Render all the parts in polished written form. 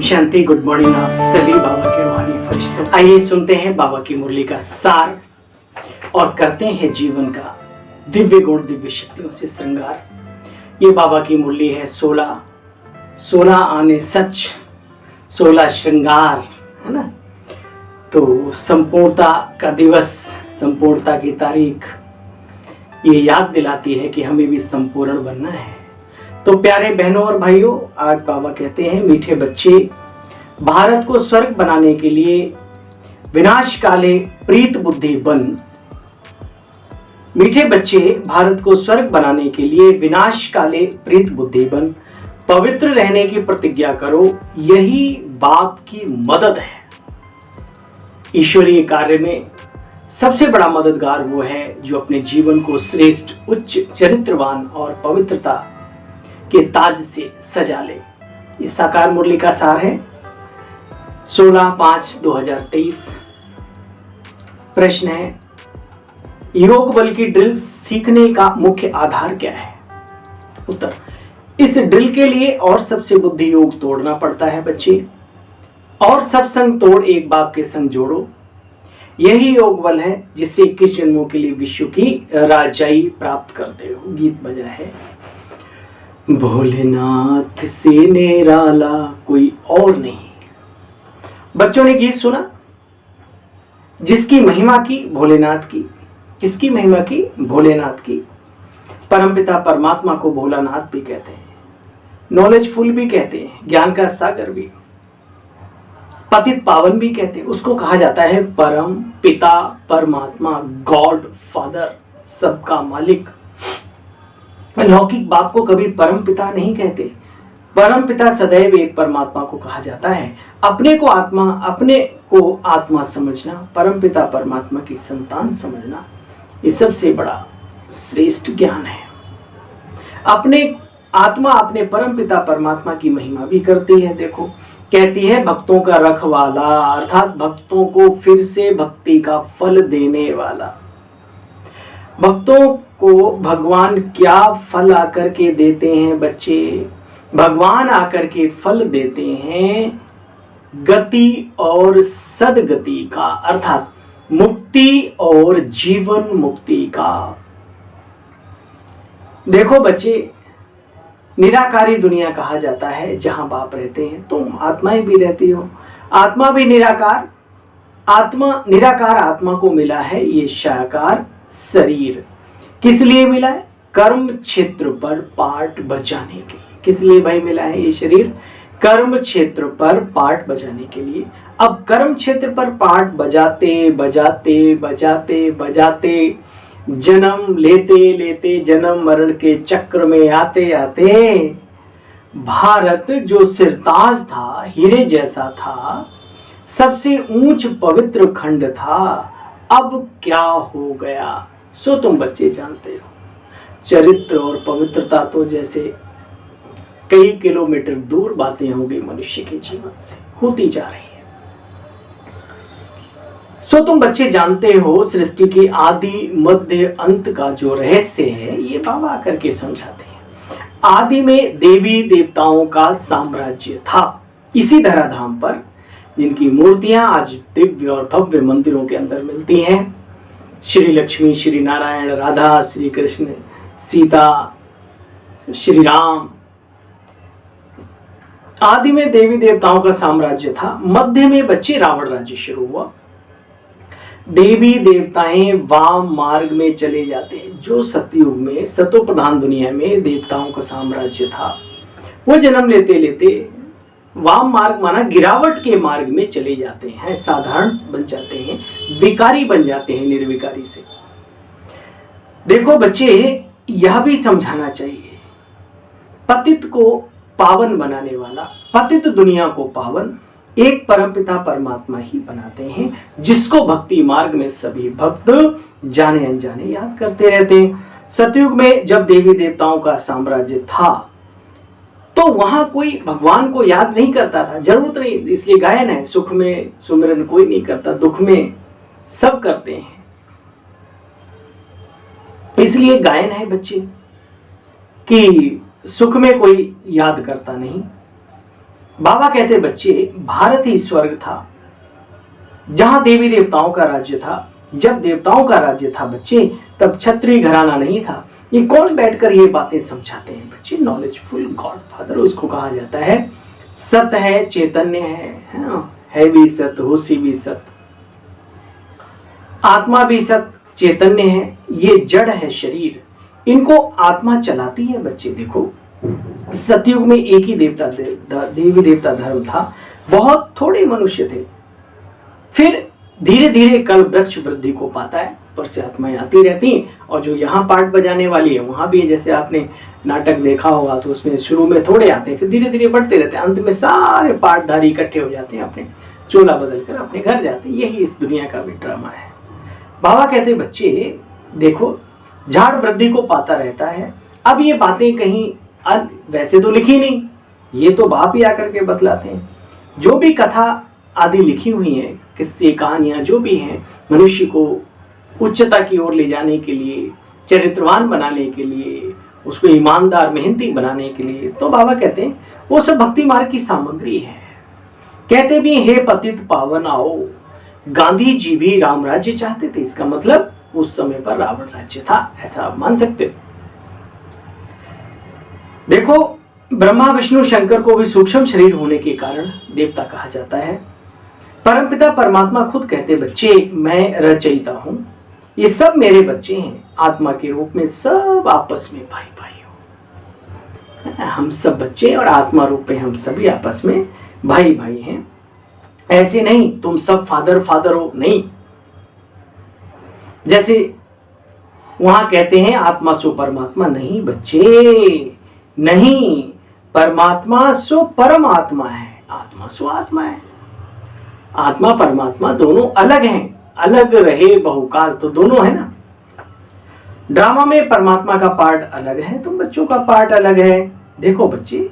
शांति। Good morning आप सभी बाबा के रूहानी फरिश्तों। आइए सुनते हैं बाबा की मुरली का सार और करते हैं जीवन का दिव्य गुण दिव्य शक्तियों से श्रृंगार। ये बाबा की मुरली है 16 आने सच 16 श्रृंगार, है ना। तो संपूर्णता का दिवस, संपूर्णता की तारीख ये याद दिलाती है कि हमें भी संपूर्ण बनना है। तो प्यारे बहनों और भाइयों, आज बाबा कहते हैं मीठे बच्चे, भारत को स्वर्ग बनाने के लिए विनाश काले प्रीत बुद्धि बन। मीठे बच्चे, भारत को स्वर्ग बनाने के लिए विनाश काले प्रीत बुद्धि बन, पवित्र रहने की प्रतिज्ञा करो, यही बाप की मदद है। ईश्वरीय कार्य में सबसे बड़ा मददगार वो है जो अपने जीवन को श्रेष्ठ, उच्च, चरित्रवान और पवित्रता के ताज से सजा ले। इस साकार मुरली का सार है 16/5/2023। प्रश्न है, योग बल की ड्रिल सीखने का मुख्य आधार क्या है? उत्तर, इस ड्रिल के लिए और सबसे बुद्धि योग तोड़ना पड़ता है बच्चे, और सब संग तोड़ एक बाप के संग जोड़ो। यही योग बल है जिससे 21 जन्मों के लिए विश्व की राजाई प्राप्त करते हो। गीत बजा है, भोलेनाथ से निराला कोई और नहीं। बच्चों ने गीत सुना, जिसकी महिमा की भोलेनाथ की। किसकी महिमा की? भोलेनाथ की। परमपिता परमात्मा को भोलानाथ भी कहते हैं, नॉलेजफुल भी कहते हैं, ज्ञान का सागर भी, पतित पावन भी कहते हैं। उसको कहा जाता है परम पिता परमात्मा, गॉड फादर, सबका मालिक। लौकिक बाप को कभी परम पिता नहीं कहते। परम पिता सदैव एक परमात्मा को कहा जाता है। अपने को आत्मा समझना, परम पिता परमात्मा की संतान समझना, ये सबसे बड़ा श्रेष्ठ ज्ञान है। अपने आत्मा अपने परम पिता परमात्मा की महिमा भी करती है। देखो, कहती है भक्तों का रखवाला, अर्थात भक्तों को फिर से भक्ति का फल देने वाला। भक्तों को भगवान क्या फल आकर के देते हैं बच्चे? भगवान आकर के फल देते हैं गति और सदगति का, अर्थात मुक्ति और जीवन मुक्ति का। देखो बच्चे, निराकारी दुनिया कहा जाता है जहां बाप रहते हैं। तुम आत्माएं भी रहती हो, आत्मा भी निराकार। निराकार आत्मा को मिला है ये साकार शरीर। किस लिए मिला है? कर्म क्षेत्र पर पाठ बजाने के लिए। किस लिए भाई मिला है ये शरीर? कर्म क्षेत्र पर पाठ बजाने के लिए। अब कर्म क्षेत्र पर पाठ बजाते बजाते बजाते बजाते जन्म लेते लेते जन्म मरण के चक्र में आते आते भारत जो सिरताज था, हीरे जैसा था, सबसे ऊंच पवित्र खंड था, अब क्या हो गया? सो तुम बच्चे जानते हो, चरित्र और पवित्रता तो जैसे कई किलोमीटर दूर बातें हो गई मनुष्य के जीवन से, होती जा रही है। सो तुम बच्चे जानते हो, सृष्टि के आदि मध्य अंत का जो रहस्य है ये बाबा आकर के समझाते हैं। आदि में देवी देवताओं का साम्राज्य था। इसी धराधाम पर जिनकी मूर्तियां आज दिव्य और भव्य मंदिरों के अंदर मिलती हैं, श्री लक्ष्मी, श्री नारायण, राधा, श्री कृष्ण, सीता, श्री राम, आदि में देवी देवताओं का साम्राज्य था। मध्य में बच्चे रावण राज्य शुरू हुआ। देवी देवताएं वाम मार्ग में चले जाते हैं। जो सतयुग में, सतो प्रधान दुनिया में देवताओं का साम्राज्य था, वो जन्म लेते लेते वाम मार्ग माना गिरावट के मार्ग में चले जाते हैं, साधारण बन जाते हैं, विकारी बन जाते हैं निर्विकारी से। देखो बच्चे, यह भी समझाना चाहिए, पतित को पावन बनाने वाला, पतित दुनिया को पावन एक परमपिता परमात्मा ही बनाते हैं, जिसको भक्ति मार्ग में सभी भक्त जाने अनजाने याद करते रहते हैं। सतयुग में जब देवी देवताओं का साम्राज्य था तो वहां कोई भगवान को याद नहीं करता था, जरूरत नहीं, इसलिए गायन है, सुख में सुमिरन कोई नहीं करता, दुख में सब करते हैं, इसलिए गायन है बच्चे कि सुख में कोई याद करता नहीं, बाबा कहते बच्चे, भारत ही स्वर्ग था जहां देवी देवताओं का राज्य था। जब देवताओं का राज्य था बच्चे, तब क्षत्रिय घराना नहीं था। ये कौन बैठकर ये बातें समझाते हैं बच्चे? नॉलेजफुल गॉडफादर उसको कहा जाता है। सत है, चैतन्य है भी सत, होशी भी सत, आत्मा भी सत, चैतन्य है। ये जड़ है शरीर, इनको आत्मा चलाती है बच्चे। देखो, सतयुग में एक ही देवी देवता धर्म था, बहुत थोड़े मनुष्य थे। फिर धीरे धीरे कल वृक्ष वृद्धि को पाता है, ऊपर से आत्माएं आती रहती, और जो यहाँ पार्ट बजाने वाली है वहां भी, जैसे आपने नाटक देखा होगा तो उसमें शुरू में थोड़े आते हैं, फिर धीरे धीरे बढ़ते रहते हैं, अंत में सारे पार्टधारी इकट्ठे हो जाते हैं, अपने चोला बदल कर अपने घर जाते हैं। यही इस दुनिया का भी ड्रामा है। बाबा कहते बच्चे देखो, झाड़ वृद्धि को पाता रहता है। अब ये बातें कहीं वैसे तो लिखी नहीं, ये तो बाप ही आकर के बतलाते हैं। जो भी कथा आदि लिखी हुई हैं, किस्से कहानियां जो भी हैं, मनुष्य को उच्चता की ओर ले जाने के लिए, चरित्रवान बनाने के लिए, उसको ईमानदार मेहनती बनाने के लिए, तो बाबा कहते हैं वो सब भक्ति मार्ग की सामग्री है। कहते भी, हे पतित पावन आओ, गांधी जी भी राम राज्य चाहते थे। इसका मतलब उस समय पर रावण राज्य था, ऐसा आप मान सकते हो। देखो, ब्रह्मा विष्णु शंकर को भी सूक्ष्म शरीर होने के कारण देवता कहा जाता है। परमपिता परमात्मा खुद कहते बच्चे, मैं रचयिता हूं, ये सब मेरे बच्चे हैं, आत्मा के रूप में सब आपस में भाई भाई हो। हम सब बच्चे और आत्मा रूप में हम सभी आपस में भाई भाई हैं। ऐसे नहीं तुम सब फादर फादर हो, नहीं। जैसे वहां कहते हैं आत्मा सो परमात्मा, नहीं बच्चे, नहीं। परमात्मा सो परमात्मा है, आत्मा सो आत्मा है। आत्मा परमात्मा दोनों अलग हैं, अलग रहे बहुकाल तो दोनों है ना। ड्रामा में परमात्मा का पार्ट अलग है, तुम बच्चों का पार्ट अलग है। देखो बच्चे,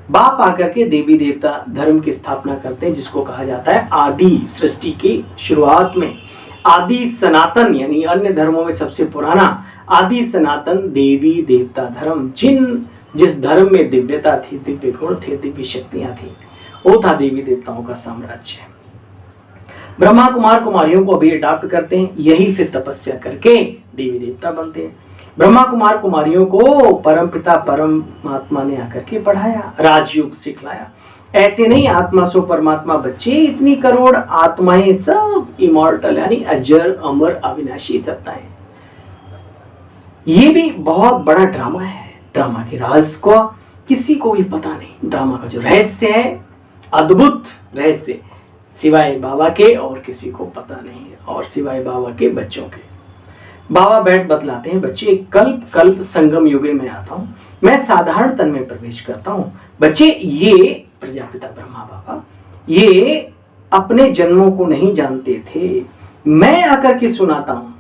बाप आकर के देवी देवता धर्म की स्थापना करते हैं, जिसको कहा जाता है आदि। सृष्टि की शुरुआत में आदि सनातन, यानी अन्य धर्मों में सबसे पुराना आदि सनातन देवी देवता धर्म, जिस धर्म में दिव्यता थी, दिव्य गुण थे, दिव्य शक्तियां थी, वो था देवी देवताओं का साम्राज्य। ब्रह्मा कुमार कुमारियों को अभी अडॉप्ट करते हैं, यही फिर तपस्या करके देवी देवता बनते हैं। ब्रह्मा कुमार कुमारियों को परमपिता परमात्मा ने आकर के पढ़ाया, राजयोग सिखलाया। ऐसे नहीं आत्मा सो परमात्मा बच्चे, इतनी करोड़ आत्माएं सब इमॉर्टल, यानी अजर अमर अविनाशी सत्ताएं। ये भी बहुत बड़ा ड्रामा है। ड्रामा के राज को किसी को भी पता नहीं। ड्रामा का जो रहस्य है, अद्भुत रहस्य, सिवाय बाबा के और किसी को पता नहीं है, और सिवाय बाबा के बच्चों के। बाबा बैठ बतलाते हैं बच्चे, कल्प कल्प संगम युगे में आता हूं, मैं साधारण तन में प्रवेश करता हूं। बच्चे, ये प्रजापिता ब्रह्मा बाबा ये अपने जन्मों को नहीं जानते थे, मैं आकर के सुनाता हूं,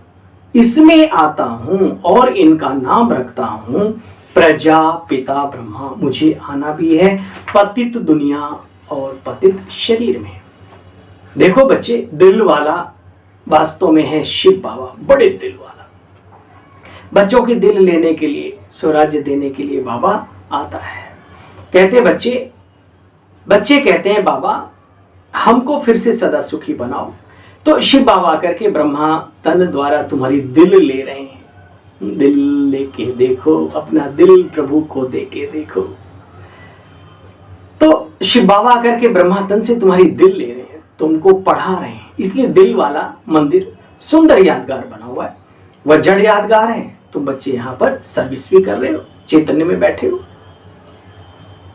इसमें आता हूं और इनका नाम रखता हूं प्रजापिता ब्रह्मा। मुझे आना भी है पतित दुनिया और पतित शरीर में। देखो बच्चे, दिल वाला वास्तव में है शिव बाबा, बड़े दिल वाला। बच्चों के दिल लेने के लिए, स्वराज्य देने के लिए बाबा आता है। कहते बच्चे कहते हैं, बाबा हमको फिर से सदा सुखी बनाओ। तो शिव बाबा आकर के ब्रह्मा तन द्वारा तुम्हारी दिल ले रहे हैं। दिल लेके देखो, अपना दिल प्रभु को देके देखो। तो शिव बाबा आकर के ब्रह्मा तन से तुम्हारी दिल ले रहे हैं, तुमको पढ़ा रहे हैं। इसलिए दिल वाला मंदिर सुंदर यादगार बना हुआ है, वह जड़ यादगार है। तुम बच्चे यहाँ पर सर्विस भी कर रहे हो, चैतन्य में बैठे हो।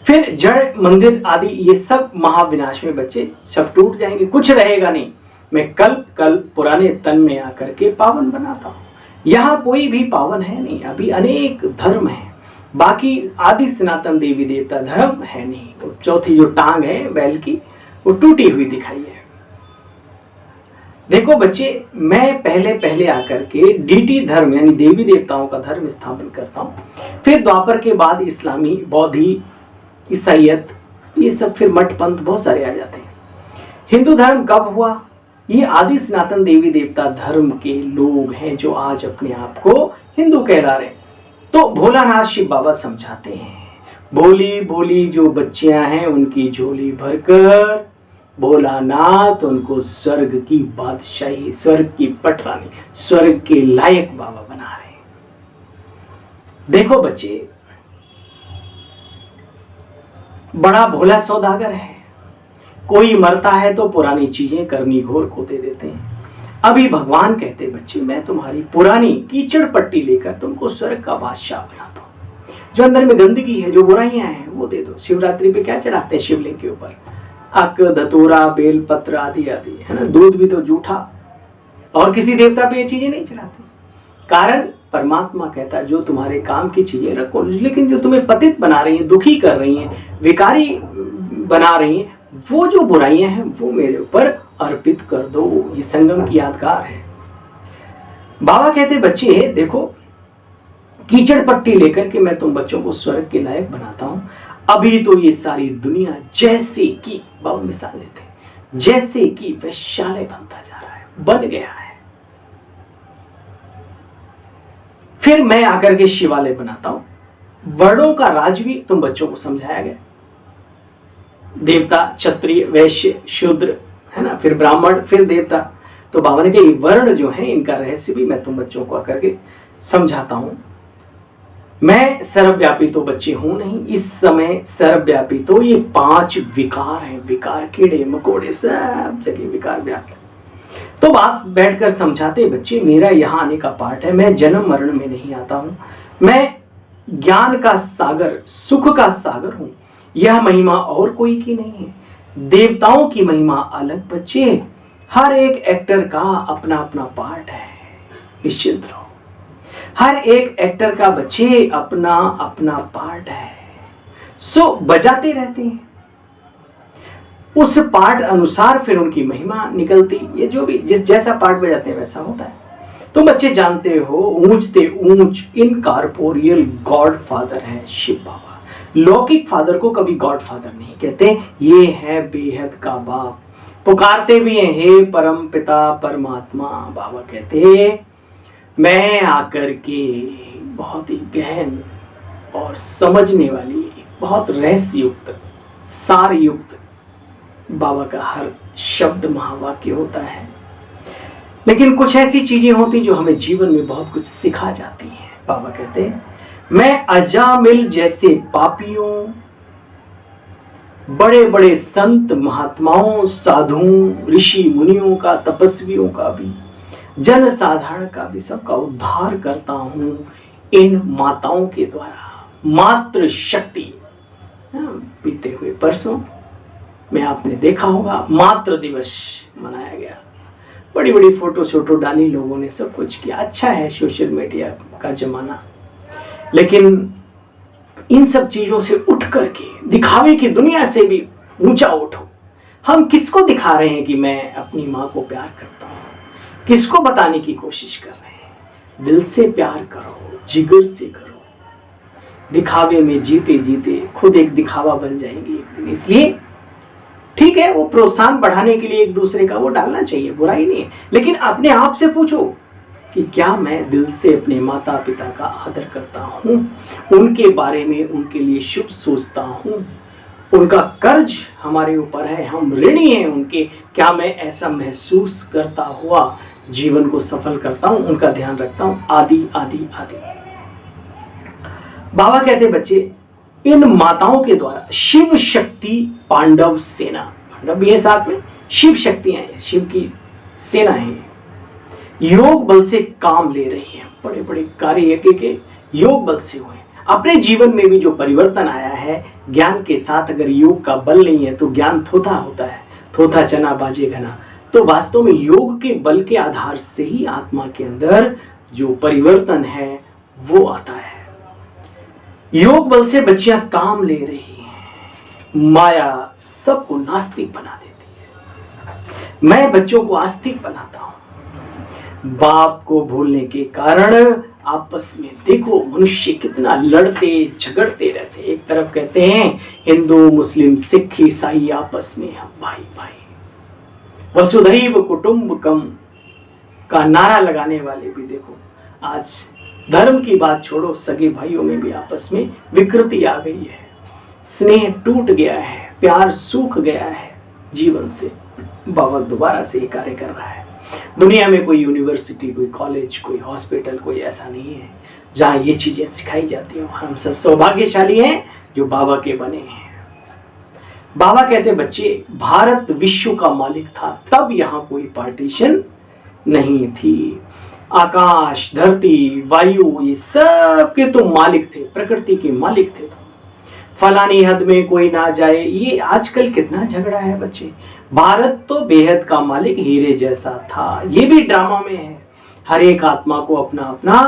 फिर जड़ मंदिर आदि ये सब महाविनाश में बच्चे सब टूट जाएंगे, कुछ रहेगा नहीं। मैं कल्प कल्प पुराने तन में आकर के पावन बनाता हूँ। यहाँ कोई भी पावन है नहीं, अभी अनेक धर्म है, बाकी आदि सनातन देवी देवता धर्म है नहीं। वो चौथी जो टांग है बैल की, वो टूटी हुई दिखाई है। देखो बच्चे, मैं पहले आकर के डीटी धर्म यानी देवी देवताओं का धर्म स्थापन करता हूँ। फिर द्वापर के बाद इस्लामी, बौद्धि, ईसाईयत, ये सब फिर मठ पंथ बहुत सारे आ जाते हैं। हिंदू धर्म कब हुआ? ये आदि सनातन देवी देवता धर्म के लोग हैं जो आज अपने आप को हिंदू कहला रहे हैं। तो भोलानाथ शिव बाबा समझाते हैं, भोली भोली जो बच्चियां हैं उनकी झोली भरकर भोलानाथ उनको स्वर्ग की बादशाही, स्वर्ग की पटरानी, स्वर्ग के लायक बाबा बना रहे हैं। देखो बच्चे, बड़ा भोला सौदागर है। कोई मरता है तो पुरानी चीजें करनी घोर को दे देते हैं। अभी भगवान कहते बच्चे, मैं तुम्हारी पुरानी कीचड़ पट्टी लेकर तुमको स्वर्ग का बादशाह बनाता हूं। जो अंदर में गंदगी है, जो बुराइयां हैं, वो दे दो। शिवरात्रि पे क्या चढ़ाते हैं शिवलिंग के ऊपर? अक, धतूरा, बेल पत्र आदि आदि, है ना। दूध भी तो जूठा, और किसी देवता पे ये चीजें नहीं चढ़ाते। कारण परमात्मा कहता है जो तुम्हारे काम की चीजें रखो, लेकिन जो तुम्हें पतित बना रही हैं, दुखी कर रही हैं, विकारी बना रही हैं, वो जो बुराइयां हैं वो मेरे ऊपर अर्पित कर दो। ये संगम की यादगार है। बाबा कहते बच्चे देखो, कीचड़ पट्टी लेकर के मैं तुम बच्चों को स्वर्ग के लायक बनाता हूं। अभी तो ये सारी दुनिया जैसे कि, बाबा मिसाल देते हैं, जैसे कि वैश्यालय बनता जा रहा है, बन गया है। फिर मैं आकर के शिवालय बनाता हूं। वर्णों का राज भी तुम बच्चों को समझाया गया। देवता, क्षत्रिय, वैश्य, शूद्र, है ना, फिर ब्राह्मण, फिर देवता। तो बाबा ने कहा ये वर्ण जो है इनका रहस्य भी मैं तुम बच्चों को आकर के समझाता हूं। मैं सर्वव्यापी तो बच्चे हूं नहीं, इस समय सर्वव्यापी तो ये 5 विकार हैं। विकार, कीड़े मकोड़े, सब जगह विकार व्याप्त। तो बाप बैठकर समझाते बच्चे, मेरा यहाँ आने का पाठ है। मैं जन्म मरण में नहीं आता हूँ। मैं ज्ञान का सागर, सुख का सागर हूँ। यह महिमा और कोई की नहीं है। देवताओं की महिमा अलग बच्चे। हर एक एक्टर का अपना अपना पार्ट है, निश्चिंत रहो। हर एक एक्टर का बच्चे अपना अपना पार्ट है, सो बजाते रहते हैं। उस पार्ट अनुसार फिर उनकी महिमा निकलती। ये जो भी जिस जैसा पार्ट बजाते हैं वैसा होता है। तुम बच्चे जानते हो, ऊंचते ऊंच इनकॉर्पोरियल गॉड फादर है शिव बाबा। लौकिक फादर को कभी गॉड फादर नहीं कहते। ये है बेहद का बाप। पुकारते भी हैं, हे परम पिता परमात्मा। बाबा कहते मैं आकर के बहुत ही गहन और समझने वाली, बहुत रहस्य युक्त, सार युक्त बाबा का हर शब्द महावाक्य होता है। लेकिन कुछ ऐसी चीजें होती जो हमें जीवन में बहुत कुछ सिखा जाती हैं। बाबा कहते हैं मैं अजामिल जैसे पापियों, बड़े बड़े संत महात्माओं, साधुओं, ऋषि मुनियों का, तपस्वियों का भी, जन साधारण का भी, सबका उद्धार करता हूं इन माताओं के द्वारा। मातृ शक्ति। बीते हुए परसों में आपने देखा होगा मातृ दिवस मनाया गया। बड़ी बड़ी फोटो शोटो डाली लोगों ने, सब कुछ किया। अच्छा है सोशल मीडिया का जमाना, लेकिन इन सब चीजों से उठ करके दिखावे की दुनिया से भी ऊंचा उठो। हम किसको दिखा रहे हैं कि मैं अपनी माँ को प्यार करता हूँ? किसको बताने की कोशिश कर रहे हैं? दिल से प्यार करो, जिगर से करो। दिखावे में जीते जीते खुद एक दिखावा बन जाएंगे एक दिन। इसलिए ठीक है, वो प्रोत्साहन बढ़ाने के लिए एक दूसरे का वो डालना चाहिए, बुराई नहीं है, लेकिन अपने आप से पूछो कि क्या मैं दिल से अपने माता पिता का आदर करता हूँ, उनके बारे में उनके लिए शुभ सोचता हूँ। उनका कर्ज हमारे ऊपर है, हम ऋणी हैं उनके। क्या मैं ऐसा महसूस करता हुआ जीवन को सफल करता हूँ, उनका ध्यान रखता हूँ, आदि आदि आदि। बाबा कहते बच्चे इन माताओं के द्वारा शिव शक्ति पांडव सेना, पांडव भी है साथ में, शिव शक्तियां हैं, शिव की सेना है, योग बल से काम ले रही है। बड़े बड़े कार्य के योग बल से हुए। अपने जीवन में भी जो परिवर्तन आया है ज्ञान के साथ, अगर योग का बल नहीं है तो ज्ञान थोथा होता है, थोथा चना बाजे घना। तो वास्तव में योग के बल के आधार से ही आत्मा के अंदर जो परिवर्तन है वो आता है। योग बल से बच्चियां काम ले रही हैं। माया सबको नास्तिक बना देती है, मैं बच्चों को आस्तिक बनाता हूं। बाप को भूलने के कारण आपस में देखो मनुष्य कितना लड़ते झगड़ते रहते। एक तरफ कहते हैं हिंदू मुस्लिम सिख ईसाई आपस में हम भाई भाई, वसुधैव कुटुंबकम का नारा लगाने वाले भी देखो आज धर्म की बात छोड़ो, सगे भाइयों में भी आपस में विकृति आ गई है। स्नेह टूट गया है, प्यार सूख गया है जीवन से, बाबा दोबारा से ये कार्य कर रहा है। दुनिया में कोई यूनिवर्सिटी, कोई कॉलेज, कोई हॉस्पिटल, कोई ऐसा नहीं है जहाँ ये चीजें सिखाई जाती हो। हम सब सौभाग्यशाली हैं जो बाबा के बने हैं। बाबा कहते बच्चे, भारत विश्व का मालिक था, तब यहाँ कोई पार्टीशन नहीं थी। आकाश, धरती, वायु, ये सब के तुम मालिक थे, प्रकृति के मालिक थे तुम। फलानी हद में कोई ना जाए, ये आजकल कितना झगड़ा है बच्चे। भारत तो बेहद का मालिक हीरे जैसा था, ये भी ड्रामा में है। हर एक आत्मा को अपना अपना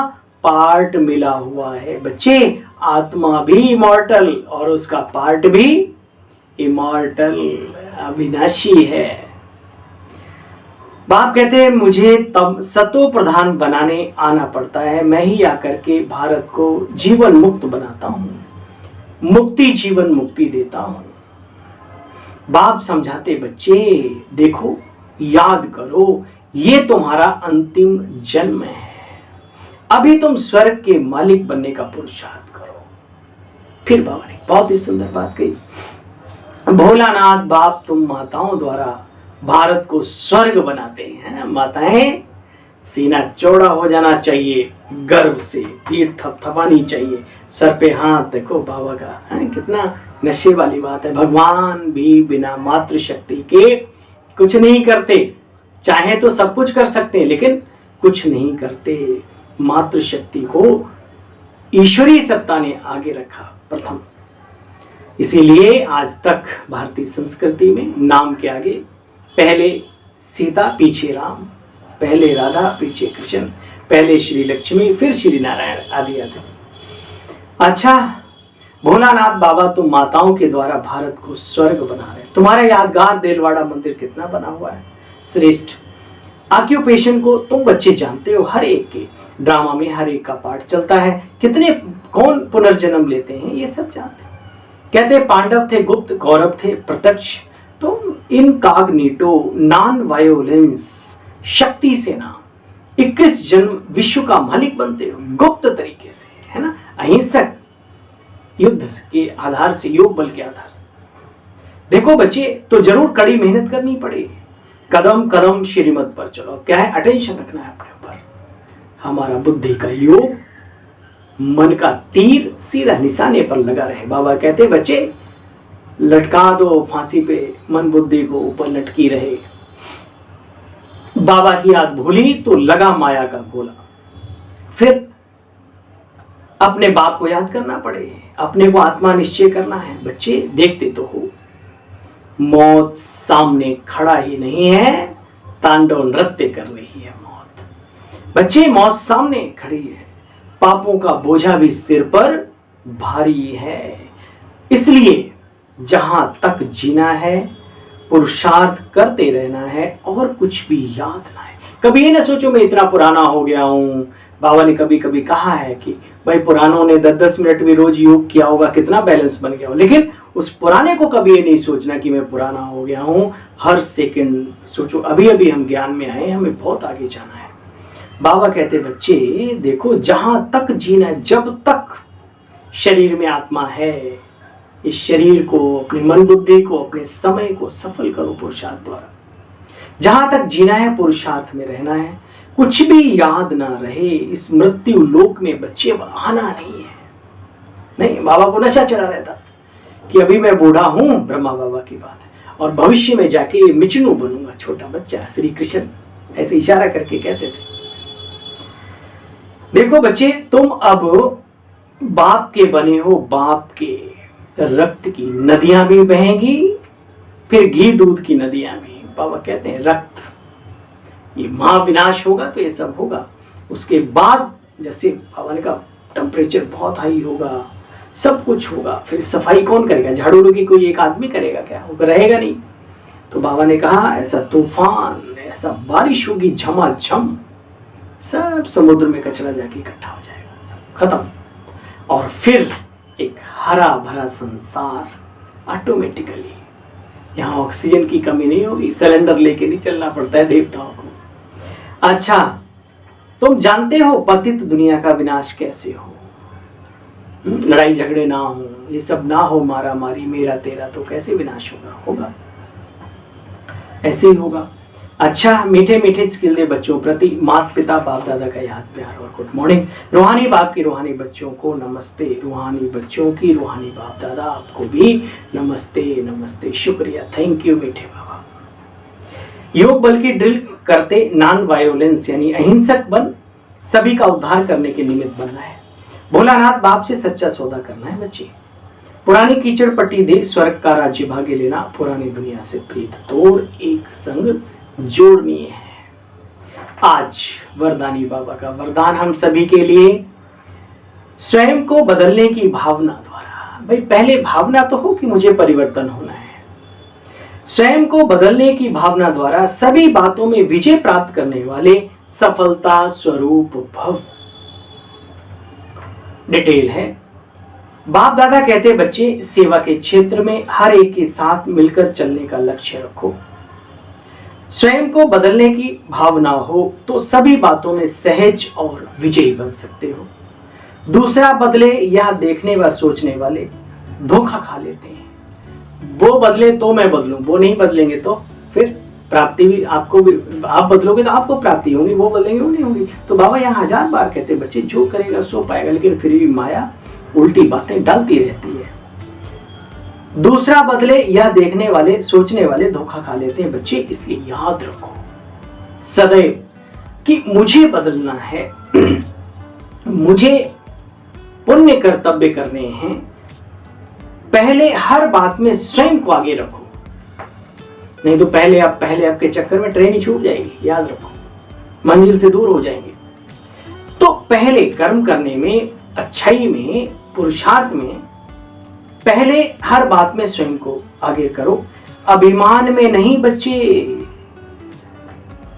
पार्ट मिला हुआ है बच्चे। आत्मा भी इमॉर्टल और उसका पार्ट भी इमॉर्टल, अविनाशी है। बाप कहते हैं मुझे तब सतो प्रधान बनाने आना पड़ता है, मैं ही आकर के भारत को जीवन मुक्त बनाता हूं, मुक्ति जीवन मुक्ति देता हूं। बाप समझाते बच्चे देखो, याद करो, ये तुम्हारा अंतिम जन्म है, अभी तुम स्वर्ग के मालिक बनने का पुरुषार्थ करो। फिर बाबा ने बहुत ही सुंदर बात कही, भोलानाथ बाप तुम माताओं द्वारा भारत को स्वर्ग बनाते हैं। माताएं, सीना चौड़ा हो जाना चाहिए, गर्व से पीठ थपथपानी चाहिए, सर पे हाथ, देखो बाबा का है कितना नशे वाली बात है। भगवान भी बिना मातृ शक्ति के कुछ नहीं करते, चाहे तो सब कुछ कर सकते हैं लेकिन कुछ नहीं करते। मातृ शक्ति को ईश्वरीय सत्ता ने आगे रखा प्रथम। इसीलिए आज तक भारतीय संस्कृति में नाम के आगे पहले सीता पीछे राम, पहले राधा पीछे कृष्ण, पहले श्री लक्ष्मी फिर श्री नारायण आदि आदि। अच्छा भोलानाथ बाबा तुम माताओं के द्वारा भारत को स्वर्ग बना रहे। तुम्हारा यादगार देलवाड़ा मंदिर कितना बना हुआ है, श्रेष्ठ। ऑक्यूपेशन को तुम बच्चे जानते हो, हर एक के ड्रामा में हर एक का पार्ट चलता है, कितने कौन पुनर्जन्म लेते हैं ये सब जानते हैं। कहते पांडव थे गुप्त, कौरव थे प्रत्यक्ष, तुम इनकॉग्निटो नॉन वायोलेंस शक्ति से ना 21 जन्म विश्व का मालिक बनते हो गुप्त तरीके से, है ना, अहिंसक युद्ध के आधार से, योग बल के आधार से। देखो बच्चे तो जरूर कड़ी मेहनत करनी पड़ेगी, कदम कदम श्रीमत पर चलो। क्या है, अटेंशन रखना है अपने ऊपर। हमारा बुद्धि का योग, मन का तीर सीधा निशाने पर लगा रहे। बाबा कहते बच्चे लटका दो फांसी पे, मन बुद्धि को ऊपर लटकी रहे। बाबा की याद भूली तो लगा माया का गोला। फिर अपने बाप को याद करना पड़े, अपने को आत्मा निश्चय करना है। बच्चे देखते तो हो, मौत सामने खड़ा ही नहीं है, तांडव नृत्य कर रही है मौत। बच्चे मौत सामने खड़ी है, पापों का बोझा भी सिर पर भारी है। इसलिए जहां तक जीना है पुरुषार्थ करते रहना है और कुछ भी याद ना है। कभी ये ना सोचो मैं इतना पुराना हो गया हूं। बाबा ने कभी कभी कहा है कि भाई पुरानों ने 10-10 मिनट भी रोज योग किया होगा, कितना बैलेंस बन गया हो। लेकिन उस पुराने को कभी ये नहीं सोचना कि मैं पुराना हो गया हूं। हर सेकंड सोचो, अभी अभी हम ज्ञान में आए, हमें बहुत आगे जाना है। बाबा कहते बच्चे देखो, जहां तक जीना, जब तक शरीर में आत्मा है, इस शरीर को, अपने मन बुद्धि को, अपने समय को सफल करो पुरुषार्थ द्वारा। जहां तक जीना है पुरुषार्थ में रहना है, कुछ भी याद ना रहे। इस मृत्यु लोक में बच्चे आना नहीं है। नहीं, बाबा को नशा चढ़ा रहता कि अभी मैं बूढ़ा हूं, ब्रह्मा बाबा की बात है, और भविष्य में जाके मिचनू बनूंगा, छोटा बच्चा, श्री कृष्ण ऐसे इशारा करके कहते थे। देखो बच्चे, तुम अब बाप के बने हो, बाप के रक्त की नदियां भी बहेंगी, फिर घी दूध की नदियां भी। बाबा कहते हैं रक्त, ये महाविनाश होगा तो ये सब होगा। उसके बाद जैसे बाबा ने कहा टेम्परेचर बहुत हाई होगा, सब कुछ होगा। फिर सफाई कौन करेगा, झाड़ू लगी कोई एक आदमी करेगा क्या, वो रहेगा नहीं। तो बाबा ने कहा ऐसा तूफान, ऐसा बारिश होगी झमाझम, सब समुद्र में कचरा जाके इकट्ठा हो जाएगा, सब खत्म। और फिर एक हरा भरा संसार ऑटोमेटिकली, यहाँ ऑक्सीजन की कमी नहीं होगी, सिलेंडर लेके नहीं चलना पड़ता है देवताओं को। अच्छा, तुम जानते हो पतित दुनिया का विनाश कैसे हो। लड़ाई झगड़े ना हो, ये सब ना हो, मारा मारी मेरा तेरा, तो कैसे विनाश होगा? ऐसे ही होगा। अच्छा, मीठे मीठे स्किल दे बच्चों प्रति माता पिता बाप दादा का याद प्यार और गुड मॉर्निंग। रूहानी बाप की रूहानी बच्चों को नमस्ते, रूहानी बच्चों की रूहानी बाप दादा आपको भी नमस्ते नमस्ते, शुक्रिया, थैंक यू मीठे बाबा। योग बल की ड्रिल करते नॉन वायोलेंस यानी अहिंसक बन सभी का उद्धार करने के निमित्त बनना है। भोलानाथ बाप से सच्चा सौदा करना है बच्चे। पुरानी कीचड़ पट्टी दे स्वर्ग का राज्य भाग्य लेना, पुरानी दुनिया से प्रीत तोड़ एक संग जोड़नी है। आज वरदानी बाबा का वरदान हम सभी के लिए, स्वयं को बदलने की भावना द्वारा। भाई पहले भावना तो हो कि मुझे परिवर्तन होना है। स्वयं को बदलने की भावना द्वारा सभी बातों में विजय प्राप्त करने वाले सफलता स्वरूप भव। डिटेल है, बाप दादा कहते बच्चे सेवा के क्षेत्र में हर एक के साथ मिलकर चलने का लक्ष्य रखो। स्वयं को बदलने की भावना हो तो सभी बातों में सहज और विजयी बन सकते हो। दूसरा बदले यह देखने व सोचने वाले धोखा खा लेते हैं। वो बदले तो मैं बदलूं, वो नहीं बदलेंगे तो फिर प्राप्ति भी आपको भी, आप बदलोगे तो आपको प्राप्ति होगी, वो बदलेंगे वो नहीं होगी। तो बाबा यहाँ 1000 बार कहते बच्चे जो करेगा सो पाएगा, लेकिन फिर भी माया उल्टी बातें डालती रहती है। दूसरा बदले यह देखने वाले सोचने वाले धोखा खा लेते हैं बच्चे, इसलिए याद रखो सदैव कि मुझे बदलना है, मुझे पुण्य कर्तव्य करने हैं। पहले हर बात में स्वयं को आगे रखो, नहीं तो पहले आपके चक्कर में ट्रेन ही छूट जाएगी, याद रखो, मंजिल से दूर हो जाएंगे। तो पहले कर्म करने में, अच्छाई में, पुरुषार्थ में पहले हर बात में स्वयं को आगे करो। अभिमान में नहीं बच्चे,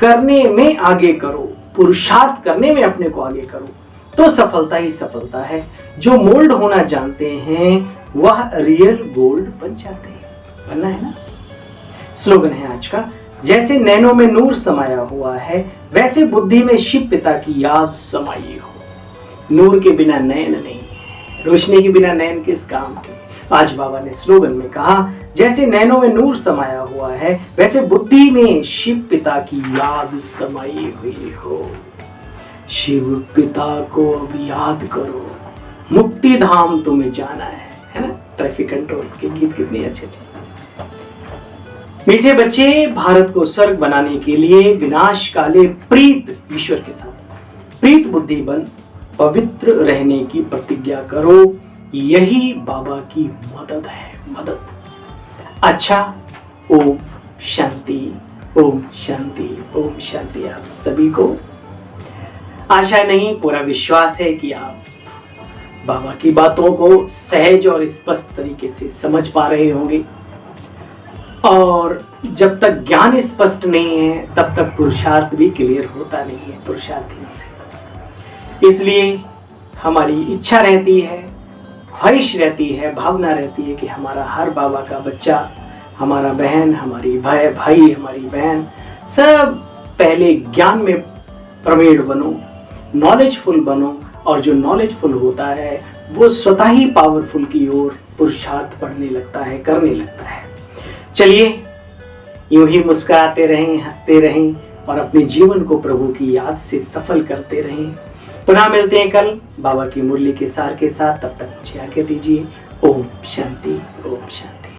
करने में आगे करो, पुरुषार्थ करने में अपने को आगे करो, तो सफलता ही सफलता है। जो मोल्ड होना जानते हैं वह रियल गोल्ड बन जाते हैं। बनना है ना। स्लोगन है आज का, जैसे नैनों में नूर समाया हुआ है वैसे बुद्धि में शिव पिता की याद समाई हो। नूर के बिना नैन नहीं, रोशनी के बिना नैन किस काम के। आज बाबा ने स्लोगन में कहा, जैसे नैनों में नूर समाया हुआ है वैसे बुद्धि में शिव पिता की याद समाई हुई हो। शिव पिता को अब याद करो, मुक्ति धाम तुम्हें जाना है ना। ट्रैफिक कंट्रोल के गीत कितने अच्छे अच्छे। मीठे बच्चे, भारत को स्वर्ग बनाने के लिए विनाश काले प्रीत ईश्वर के साथ प्रीत बुद्धि बन पवित्र रहने की प्रतिज्ञा करो। यही बाबा की मदद है, मदद। अच्छा, ओम शांति, ओम शांति, ओम शांति। आप सभी को आशा नहीं पूरा विश्वास है कि आप बाबा की बातों को सहज और स्पष्ट तरीके से समझ पा रहे होंगे। और जब तक ज्ञान स्पष्ट नहीं है तब तक पुरुषार्थ भी क्लियर होता नहीं है पुरुषार्थियों से। इसलिए हमारी इच्छा रहती है, ख्वाहिश रहती है, भावना रहती है कि हमारा हर बाबा का बच्चा, हमारा बहन, हमारी भाई, हमारी बहन सब पहले ज्ञान में प्रवीण बनो, नॉलेजफुल बनो। और जो नॉलेजफुल होता है वो स्वतः ही पावरफुल की ओर पुरुषार्थ बढ़ने लगता है, करने लगता है। चलिए यूं ही मुस्कुराते रहें, हंसते रहें और अपने जीवन को प्रभु की याद से सफल करते रहें। पुनः मिलते हैं कल बाबा की मुरली के सार के साथ। तब तक मुझे आज्ञा दीजिए। ओम शांति, ओम शांति।